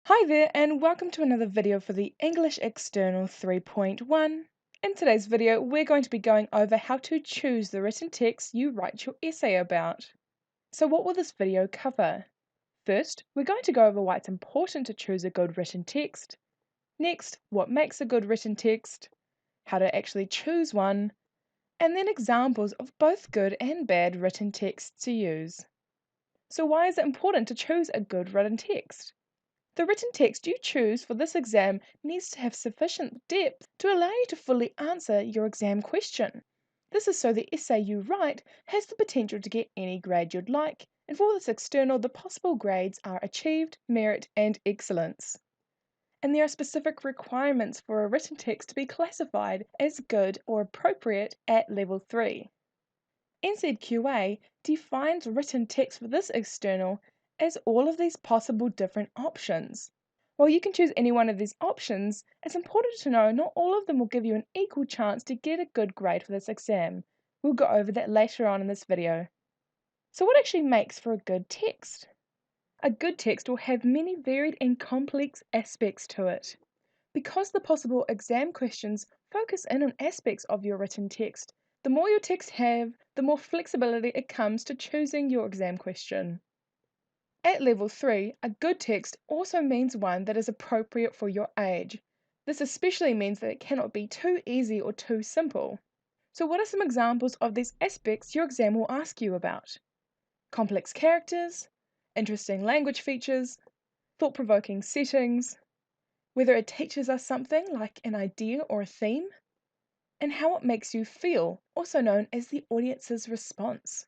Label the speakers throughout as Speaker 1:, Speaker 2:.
Speaker 1: Hi there and welcome to another video for the English External 3.1. In today's video, we're going to be going over how to choose the written text you write your essay about. So what will this video cover? First, we're going to go over why it's important to choose a good written text. Next, what makes a good written text, how to actually choose one, and then examples of both good and bad written texts to use. So why is it important to choose a good written text? The written text you choose for this exam needs to have sufficient depth to allow you to fully answer your exam question. This is so the essay you write has the potential to get any grade you'd like, and for this external, the possible grades are achieved, merit, and excellence. And there are specific requirements for a written text to be classified as good or appropriate at level 3. NCEA defines written text for this external as all of these possible different options. While you can choose any one of these options, it's important to know not all of them will give you an equal chance to get a good grade for this exam. We'll go over that later on in this video. So what actually makes for a good text? A good text will have many varied and complex aspects to it. Because the possible exam questions focus in on aspects of your written text, the more your texts have, the more flexibility it comes to choosing your exam question. At level 3, a good text also means one that is appropriate for your age. This especially means that it cannot be too easy or too simple. So what are some examples of these aspects your exam will ask you about? Complex characters, interesting language features, thought-provoking settings, whether it teaches us something like an idea or a theme, and how it makes you feel, also known as the audience's response.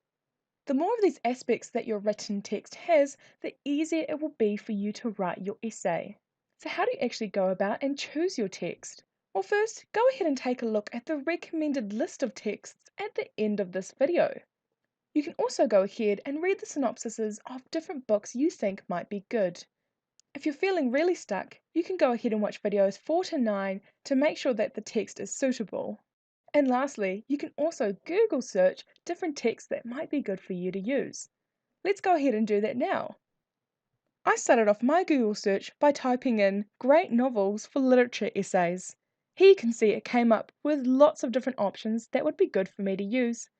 Speaker 1: The more of these aspects that your written text has, the easier it will be for you to write your essay. So how do you actually go about and choose your text? Well, first, go ahead and take a look at the recommended list of texts at the end of this video. You can also go ahead and read the synopsises of different books you think might be good. If you're feeling really stuck, you can go ahead and watch videos 4 to 9 to make sure that the text is suitable. And lastly, you can also Google search different texts that might be good for you to use. Let's go ahead and do that now. I started off my Google search by typing in great novels for literature essays. Here you can see it came up with lots of different options that would be good for me to use.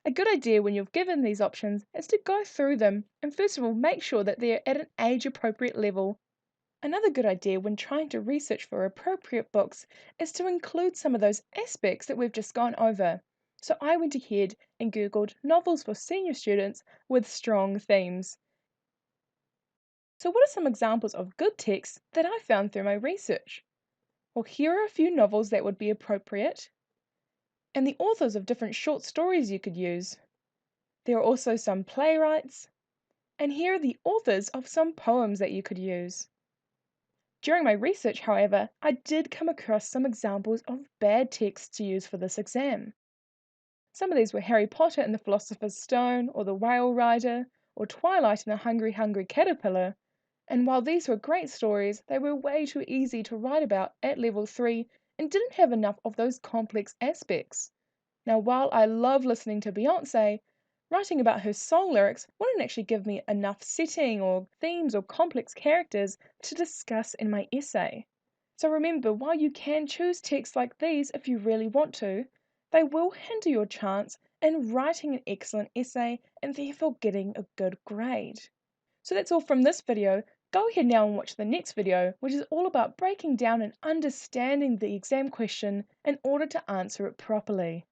Speaker 1: A good idea when you've given these options is to go through them and first of all make sure that they're at an age appropriate level. Another good idea when trying to research for appropriate books is to include some of those aspects that we've just gone over. So I went ahead and Googled novels for senior students with strong themes. So what are some examples of good texts that I found through my research? Well, here are a few novels that would be appropriate, and the authors of different short stories you could use. There are also some playwrights, and here are the authors of some poems that you could use. During my research, however, I did come across some examples of bad texts to use for this exam. Some of these were Harry Potter and the Philosopher's Stone, or The Whale Rider, or Twilight and the Hungry Hungry Caterpillar, and while these were great stories, they were way too easy to write about at level 3 and didn't have enough of those complex aspects. Now, while I love listening to Beyonce, writing about her song lyrics wouldn't actually give me enough setting or themes or complex characters to discuss in my essay. So remember, while you can choose texts like these if you really want to, they will hinder your chance in writing an excellent essay and therefore getting a good grade. So that's all from this video. Go ahead now and watch the next video, which is all about breaking down and understanding the exam question in order to answer it properly.